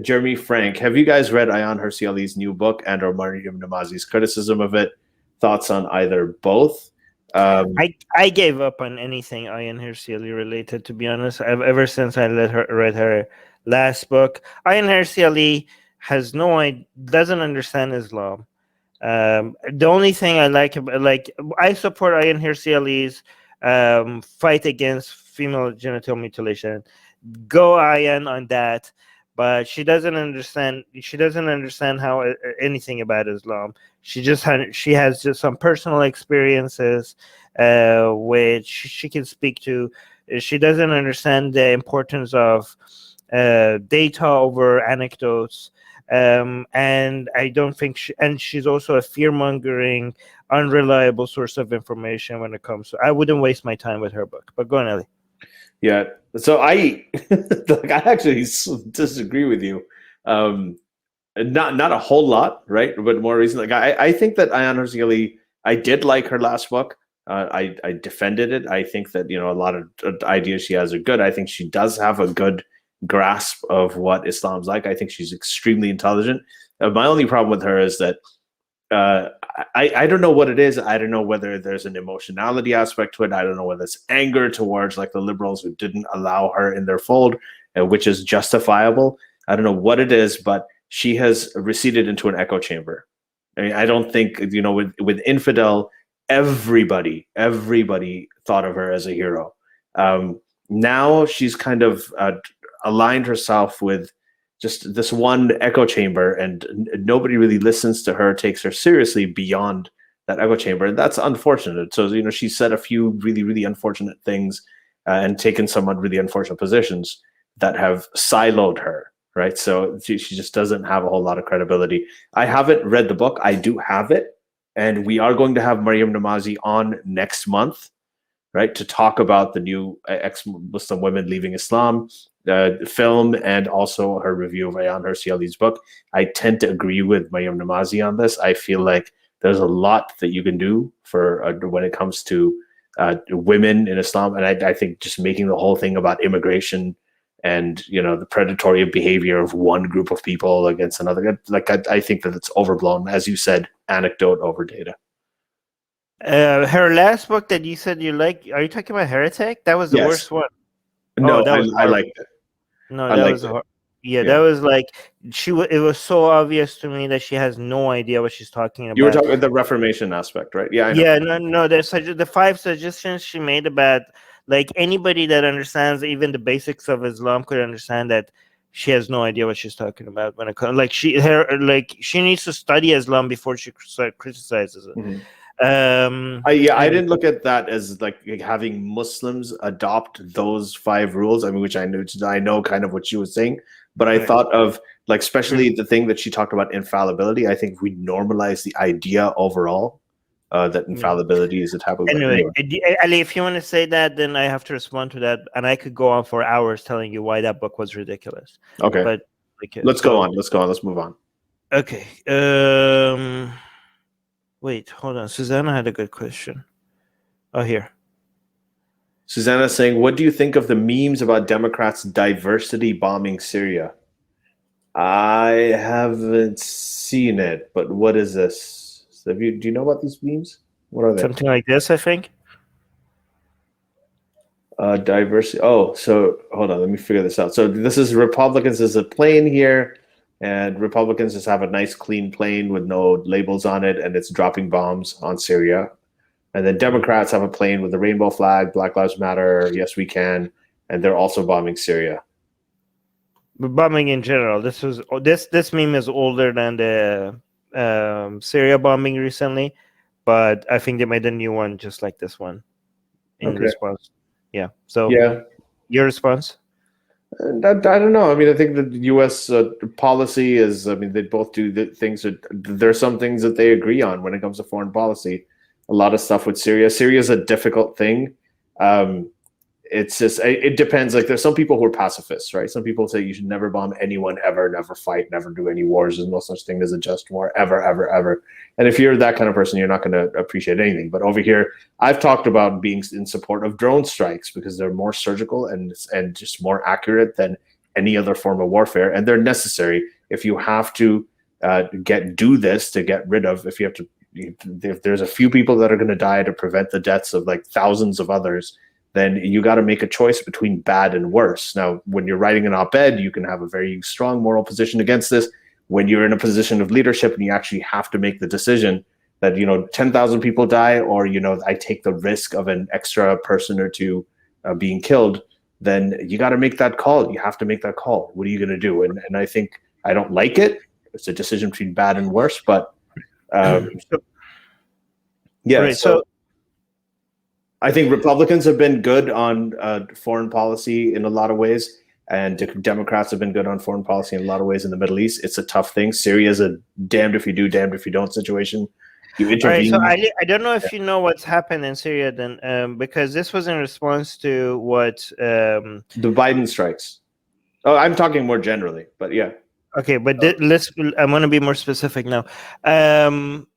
Jeremy Frank, have you guys read Ayaan Hirsi Ali's new book and or Mariam Namazi's criticism of it? Thoughts on either both? I gave up on anything Ayaan Hirsi Ali related, to be honest. Ever since I read her last book. Ayaan Hirsi Ali doesn't understand Islam. The only thing I like I support Ayaan Hirsi Ali's fight against female genital mutilation. Go Ayaan on that. But she doesn't understand. She doesn't understand how anything about Islam. She has just some personal experiences, which she can speak to. She doesn't understand the importance of data over anecdotes, and I don't think. And she's also a fear-mongering, unreliable source of information when it comes to. I wouldn't waste my time with her book. But go on, Ellie. Yeah, so I actually disagree with you. Not a whole lot, right? But more recently, I think that Ayaan Hirsi Ali, I did like her last book. I defended it. I think that a lot of ideas she has are good. I think she does have a good grasp of what Islam's like. I think she's extremely intelligent. My only problem with her is that I don't know what it is. I don't know whether there's an emotionality aspect to it. I don't know whether it's anger towards like the liberals who didn't allow her in their fold, which is justifiable. I don't know what it is, but she has receded into an echo chamber. I mean, I don't think, with Infidel, everybody thought of her as a hero. Now she's kind of aligned herself with just this one echo chamber, and nobody really listens to her, takes her seriously beyond that echo chamber. And that's unfortunate. So, she said a few really, really unfortunate things and taken some really unfortunate positions that have siloed her, right? So she just doesn't have a whole lot of credibility. I haven't read the book. I do have it. And we are going to have Mariam Namazi on next month, right, to talk about the new ex-Muslim women leaving Islam film, and also her review of Ayaan Hirsi Ali's book. I tend to agree with Mariam Namazi on this. I feel like there's a lot that you can do for when it comes to women in Islam, and I think just making the whole thing about immigration and the predatory behavior of one group of people against another, I think that it's overblown, as you said, anecdote over data. Her last book that you said you like, are you talking about Heretic? That was the worst one. No, I liked it. No, that was that was like it was so obvious to me that she has no idea what she's talking about. You were talking about the Reformation aspect, right? Yeah, I know. Yeah, no. There's the 5 suggestions she made about like anybody that understands even the basics of Islam could understand that she has no idea what she's talking about when it comes. She needs to study Islam before she criticizes it. Mm-hmm. I didn't look at that as like having Muslims adopt those 5 rules. I mean, which I know kind of what she was saying, but I thought of like, especially the thing that she talked about, infallibility. I think if we normalize the idea overall, that infallibility is a type of. Anyway, Ali, if you want to say that, then I have to respond to that, and I could go on for hours telling you why that book was ridiculous. Okay, but let's go on. Let's move on. Okay. Wait, hold on. Susanna had a good question. Oh, here. Susanna's saying, what do you think of the memes about Democrats diversity bombing Syria? I haven't seen it, but what is this? Do you know about these memes? What are they? Something like this, I think. Diversity. Oh, so hold on. Let me figure this out. So this is Republicans. There's a plane here. And Republicans just have a nice clean plane with no labels on it, and it's dropping bombs on Syria. And then Democrats have a plane with the rainbow flag, Black Lives Matter, Yes We Can, and they're also bombing Syria. But bombing in general. This meme is older than the Syria bombing recently, but I think they made a new one just like this one in response. Yeah. So your response? I don't know. I mean, I think the U.S. Policy is. I mean, they both do things. There are some things that they agree on when it comes to foreign policy. A lot of stuff with Syria. Syria is a difficult thing. It's just it depends. Like, there's some people who are pacifists, right? Some people say you should never bomb anyone ever, never fight, never do any wars. There's no such thing as a just war ever, ever, ever. And if you're that kind of person, you're not going to appreciate anything. But over here, I've talked about being in support of drone strikes because they're more surgical and just more accurate than any other form of warfare, and they're necessary. If you have to do this to get rid of, if there's a few people that are going to die to prevent the deaths of like thousands of others, then you got to make a choice between bad and worse. Now, when you're writing an op-ed, you can have a very strong moral position against this. When you're in a position of leadership and you actually have to make the decision that, 10,000 people die, or, I take the risk of an extra person or two being killed, then you got to make that call. You have to make that call. What are you going to do? And I think I don't like it. It's a decision between bad and worse, but yeah. Right, so I think Republicans have been good on foreign policy in a lot of ways, and Democrats have been good on foreign policy in a lot of ways in the Middle East. It's a tough thing. Syria is a damned if you do, damned if you don't situation. You intervene. All right, so I don't know if you know what's happened in Syria then, because this was in response to what the Biden strikes. Oh, I'm talking more generally, but yeah. Okay, but I want to be more specific now.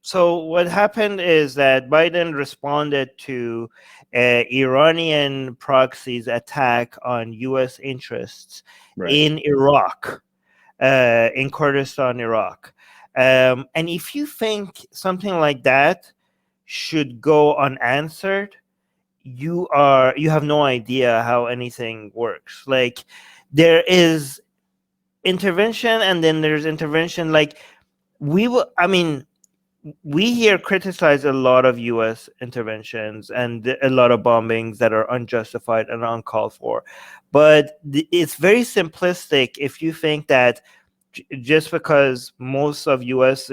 So what happened is that Biden responded to Iranian proxies' attack on U.S. interests in Iraq, in Kurdistan, Iraq. And if you think something like that should go unanswered, you have no idea how anything works. Like, there is intervention, and then there's intervention. Like, we here criticize a lot of U.S. interventions and a lot of bombings that are unjustified and uncalled for, but it's very simplistic if you think that just because most of U.S.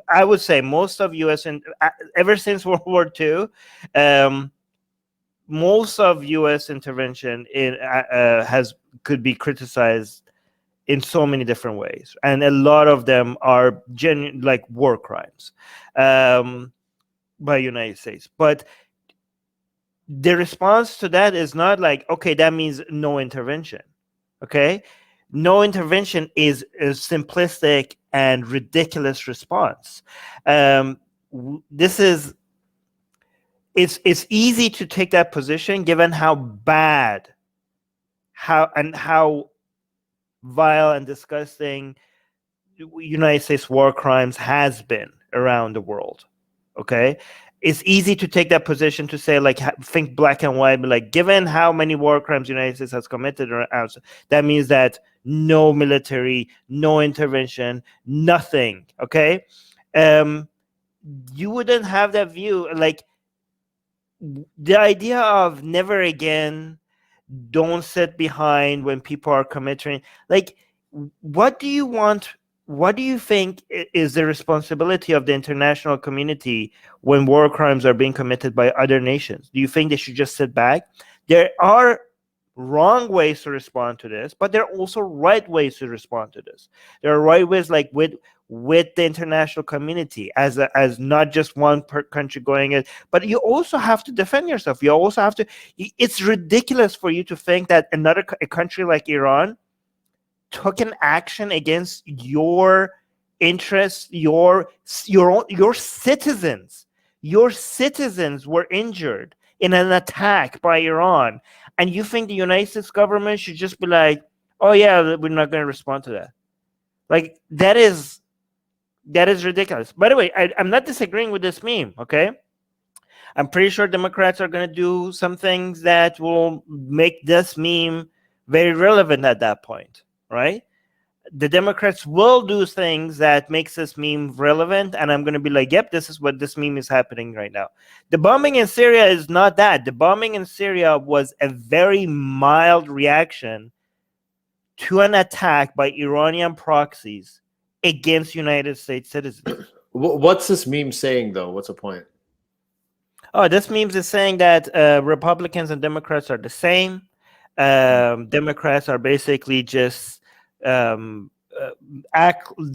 I would say most of U.S. ever since World War II, most of U.S. intervention could be criticized in so many different ways, and a lot of them are genuine, like war crimes by United States. But the response to that is not like, okay, that means no intervention. Okay, no intervention is a simplistic and ridiculous response. It's easy to take that position given how bad, how vile and disgusting United States war crimes has been around the world. Okay, it's easy to take that position to say, like, think black and white, but like, given how many war crimes the United States has committed around, that means that no military, no intervention, nothing. Okay, you wouldn't have that view. Like, the idea of never again, don't sit behind when people are committing, like, what do you want? What do you think is the responsibility of the international community when war crimes are being committed by other nations? Do you think they should just sit back? There are wrong ways to respond to this, but there are also right ways to respond to this. There are right ways, like with the international community, as not just one country going it, but you also have to defend yourself. You also have to. It's ridiculous for you to think that a country like Iran took an action against your interests, your citizens. Your citizens were injured in an attack by Iran, and you think the United States government should just be like, "Oh yeah, we're not going to respond to that." Like, that is ridiculous. By the way, I'm not disagreeing with this meme. Okay, I'm pretty sure Democrats are going to do some things that will make this meme very relevant at that point. Right? The Democrats will do things that makes this meme relevant, and I'm going to be like, yep, this is what this meme is happening right now. The bombing in Syria is not that. The bombing in Syria was a very mild reaction to an attack by Iranian proxies against United States citizens. What's this meme saying, though? What's the point? Oh, this meme is saying that Republicans and Democrats are the same. Democrats are basically just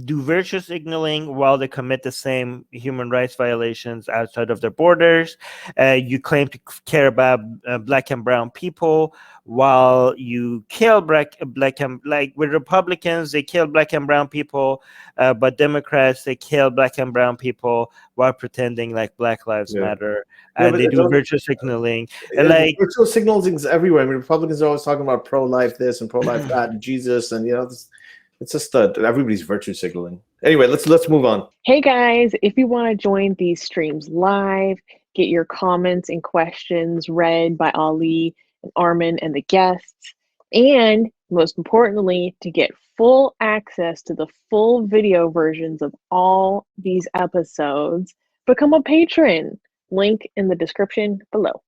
do virtue signaling while they commit the same human rights violations outside of their borders. You claim to care about black and brown people while you kill black and, like with Republicans, they kill black and brown people, but Democrats, they kill black and brown people while pretending like Black Lives Matter, and they do virtue signaling. Like virtual signaling is everywhere. I mean, Republicans are always talking about pro-life this and pro-life that, and Jesus, and it's just everybody's virtue signaling. Anyway, let's move on. Hey guys, if you want to join these streams live, get your comments and questions read by Ali and Armin and the guests, and most importantly, to get full access to the full video versions of all these episodes, become a patron. Link in the description below.